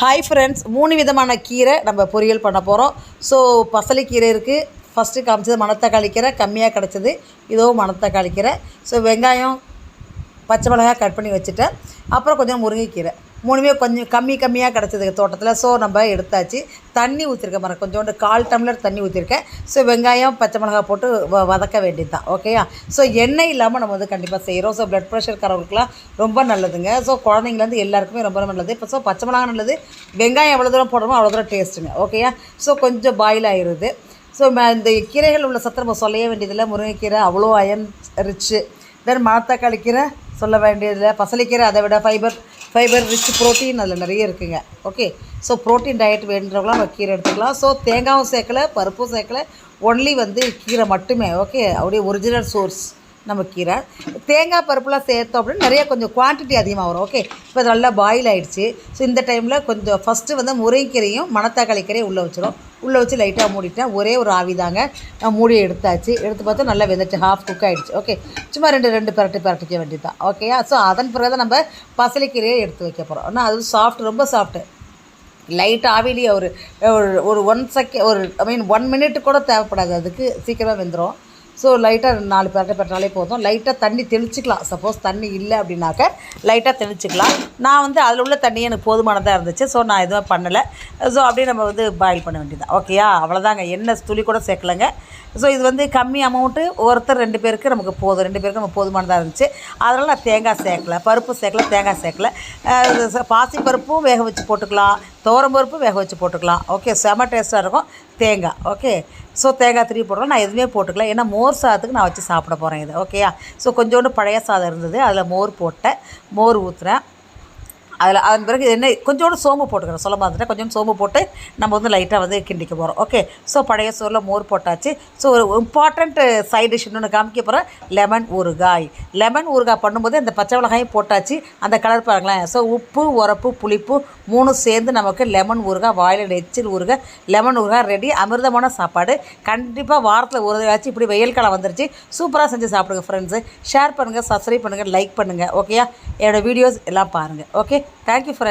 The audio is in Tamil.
ஹாய் ஃப்ரெண்ட்ஸ், 3 விதமான கீரை நம்ம பொரியல் பண்ண போகிறோம். ஸோ பசலைக்கீரை இருக்குது. ஃபஸ்ட்டு காமிச்சது மணத்தக்காளி கீரை, கம்மியாக கிடச்சிது. இதுவும் மணத்தக்காளி கீரை. ஸோ வெங்காயம், பச்சை மிளகாய் கட் பண்ணி வச்சுட்டேன். அப்புறம் கொஞ்சம் முருங்கைக்கீரை. 3மே கொஞ்சம் கம்மியாக கிடச்சிது தோட்டத்தில். ஸோ நம்ம எடுத்தாச்சு. தண்ணி ஊற்றிருக்கேன் பாருங்கள், கொஞ்சோண்டு 1/4 டம்ளர் தண்ணி ஊற்றிருக்கேன். ஸோ வெங்காயம், பச்சை மிளகாய் போட்டு வதக்க வேண்டியது தான். ஓகேயா? ஸோ எண்ணெய் இல்லாமல் நம்ம வந்து கண்டிப்பாக செய்கிறோம். ஸோ ப்ளட் ப்ரெஷர்காரவங்களுக்குலாம் ரொம்ப நல்லதுங்க. ஸோ குழந்தைங்கலேருந்து எல்லாருக்குமே ரொம்ப நல்லது. இப்போ ஸோ பச்சை மிளகாய் நல்லது, வெங்காயம் எவ்வளோ தூரம் போடுறோமோ அவ்வளோ தூரம் டேஸ்ட்டுங்க. ஓகேயா? ஸோ கொஞ்சம் பாயில் ஆகிடுது. ஸோ இந்த கீரைகள் உள்ள சத்து நம்ம சொல்லவே வேண்டியதில்லை. முருங்கைக்கீரை அவ்வளோ அயன் ரிச்சு. தென் மணத்தக்காளி கீரை சொல்ல வேண்டியதில்லை. பசலைக்கீரை அதை விட ஃபைபர் ரிச், ப்ரோட்டீன் அதில் நிறைய இருக்குங்க. ஓகே, ஸோ ப்ரோட்டீன் டயட் வேணுன்றவங்களாம் நம்ம கீரை எடுத்துக்கலாம். ஸோ தேங்காயும் சேர்க்கலை, பருப்பும் சேர்க்கலை, ஒன்லி வந்து கீரை மட்டுமே. ஓகே, அப்படியே ஒரிஜினல் சோர்ஸ் நம்ம கீரை. தேங்காய் பருப்புலாம் சேர்த்தோம் அப்படின்னு நிறைய கொஞ்சம் குவான்டிட்டி அதிகமாக வரும். ஓகே, இப்போ அது நல்லா பாயில் ஆகிடுச்சு. ஸோ இந்த டைமில் கொஞ்சம் ஃபஸ்ட்டு வந்து முருங்கைக்கீரையும் மணத்தக்காளி கீரையும் உள்ளே வச்சு லைட்டாக மூடிட்டேன். ஒரே ஒரு ஆவி தாங்க. மூடி எடுத்தாச்சு. எடுத்து பார்த்தா நல்லா வெந்துச்சு, ஹாஃப் குக் ஆகிடுச்சு. ஓகே, சும்மா ரெண்டு பரட்டிக்க வேண்டியது தான். ஓகேயா? ஸோ அதன் பிறகு தான் நம்ம பசலைக்கீரையை எடுத்து வைக்க போகிறோம். ஆனால் அது சாஃப்ட், ரொம்ப சாஃப்ட்டு. லைட்டாக ஆவிலேயே ஒரு 1 மினிட் கூட தேவைப்படாது. அதுக்கு சீக்கிரமாக வெந்துடும். ஸோ லைட்டாக 4 பரட்டினாலே போதும். லைட்டாக தண்ணி தெளிச்சிக்கலாம். சப்போஸ் தண்ணி இல்லை அப்படின்னாக்க லைட்டாக தெளிச்சிக்கலாம். நான் வந்து அதில் உள்ள தண்ணியே எனக்கு போதுமானதாக இருந்துச்சு. ஸோ நான் எதுவும் பண்ணலை. ஸோ அப்படியே நம்ம வந்து பாயில் பண்ண வேண்டியதான். ஓகேயா? அவ்வளோதாங்க. எண்ணெய் துளி கூட சேர்க்கலைங்க. ஸோ இது வந்து கம்மி அமௌண்ட்டு, ஒருத்தர் 2 பேருக்கு நமக்கு போதும். 2 பேருக்கு நம்ம போதுமானதாக இருந்துச்சு. அதனால் நான் தேங்காய் சேர்க்கலை, பருப்பு சேர்க்கலை, தேங்காய் சேர்க்கலை. பாசி பருப்பும் வேக வச்சு போட்டுக்கலாம், துவரம் பருப்பும் வேக வச்சு போட்டுக்கலாம். ஓகே, செம டேஸ்ட்டாக இருக்கும். தேங்காய். ஓகே, ஸோ தேங்காய் திருப்பி போட்டுக்கலாம். நான் எதுவுமே போட்டுக்கலாம், ஏன்னா மோர் சாதத்துக்கு நான் வச்சு சாப்பிட போகிறேன் இது. ஓகேயா? ஸோ கொஞ்சோண்டு பழைய சாதம் இருந்தது, அதில் மோர் போட்டேன், மோர் ஊற்றுறேன். அதன் பிறகு என்ன கொஞ்சோண்டு சோம்பு போட்டுக்கிறேன், சொல்ல மாதிரிட்டேன். கொஞ்சம் சோம்பு போட்டு நம்ம வந்து லைட்டாக வந்து கிண்டிக்க போகிறோம். ஓகே, ஸோ பழைய சோறில் மோர் போட்டாச்சு. ஸோ ஒரு இம்பார்ட்டண்ட் சைட் டிஷ் இன்னொன்று காமிக்க போகிறேன், லெமன் ஊறுகாய் பண்ணும்போது அந்த பச்சை மிளகாயும் போட்டாச்சு. அந்த கலர் பாருங்களேன். ஸோ உப்பு, உரப்பு, புளிப்பு 3 சேர்ந்து நமக்கு லெமன் ஊறுகாய், வாயில் எச்சில் ஊறுகாய், லெமன் ஊறுகாய் ரெடி. அமிர்தமான சாப்பாடு. கண்டிப்பாக வாரத்தில் ஒரு தடவையாச்சும் இப்படி வெயில் காலம் வந்துருச்சு, சூப்பராக செஞ்சு சாப்பிடுங்க ஃப்ரெண்ட்ஸு. ஷேர் பண்ணுங்கள், சப்ஸ்கிரைப் பண்ணுங்கள், லைக் பண்ணுங்கள். ஓகேயா? என்னோடய வீடியோஸ் எல்லாம் பாருங்கள். Okay, thank you friends.